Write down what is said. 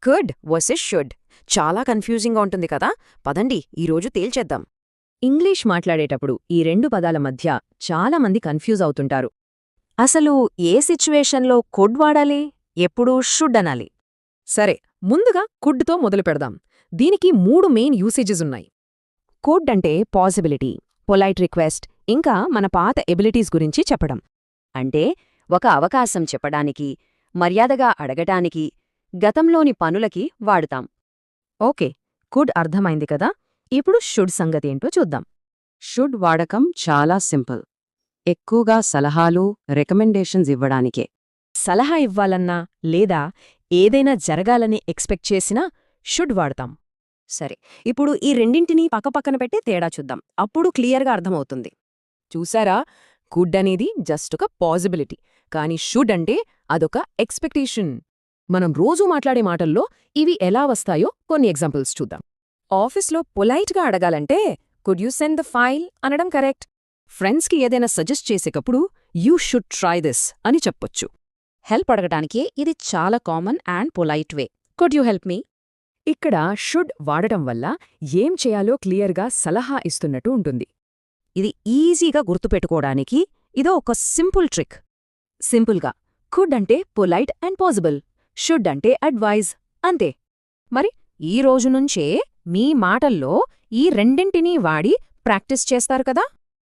Could versus should చాలా కన్ఫ్యూజింగ్గా ఉంటుంది కదా. పదండి ఈరోజు తేల్చేద్దాం. ఇంగ్లీష్ మాట్లాడేటప్పుడు ఈ రెండు పదాల మధ్య చాలామంది కన్ఫ్యూజ్ అవుతుంటారు. అసలు ఏ సిచ్యువేషన్లో కుడ్ వాడాలి, ఎప్పుడు షుడ్ అనాలి? సరే, ముందుగా కుడ్తో మొదలు పెడదాం. దీనికి 3 మెయిన్ యూసేజెస్ ఉన్నాయి. కుడ్ అంటే పాసిబిలిటీ, పొలైట్ రిక్వెస్ట్, ఇంకా మన పాత ఎబిలిటీస్ గురించి చెప్పడం. అంటే ఒక అవకాశం చెప్పడానికి, మర్యాదగా అడగటానికి, గతంలోని పనులకి వాడుతాం. ఓకే, కుడ్ అర్థమైంది కదా. ఇప్పుడు షుడ్ సంగతేంటో చూద్దాం. షుడ్ వాడకం చాలా సింపుల్. ఎక్కువగా సలహాలు, రికమెండేషన్స్ ఇవ్వడానికే. సలహా ఇవ్వాలన్నా లేదా ఏదైనా జరగాలని ఎక్స్పెక్ట్ చేసినా షుడ్ వాడతాం. సరే, ఇప్పుడు ఈ రెండింటినీ పక్కపక్కన పెట్టి తేడా చూద్దాం. అప్పుడు క్లియర్గా అర్థమవుతుంది. చూసారా, కుడ్ అనేది జస్ట్ ఒక పాసిబిలిటీ, కానీ షుడ్ అంటే అదొక ఎక్స్పెక్టేషన్. మనం రోజూ మాట్లాడే మాటల్లో ఇవి ఎలా వస్తాయో కొన్ని ఎగ్జాంపుల్స్ చూద్దాం. ఆఫీస్లో పొలైట్గా అడగాలంటే could you send the file అనడం కరెక్ట్. ఫ్రెండ్స్కి ఏదైనా సజెస్ట్ చేసేటప్పుడు యూ షుడ్ ట్రై దిస్ అని చెప్పొచ్చు. హెల్ప్ అడగటానికి ఇది చాలా common and polite way. Could you help me? ఇక్కడ షుడ్ వాడటం వల్ల ఏం చేయాలో క్లియర్గా సలహా ఇస్తున్నట్టు ఉంటుంది. ఇది ఈజీగా గుర్తుపెట్టుకోవడానికి ఇదో ఒక సింపుల్ ట్రిక్. సింపుల్గా కుడ్ అంటే పొలైట్ అండ్ పాసిబుల్, షుడ్ అంటే అడ్వైజ్, అంతే. మరి ఈ రోజు నుంచే మీ మాటల్లో ఈ రెండింటినీ వాడి ప్రాక్టీస్ చేస్తారు కదా.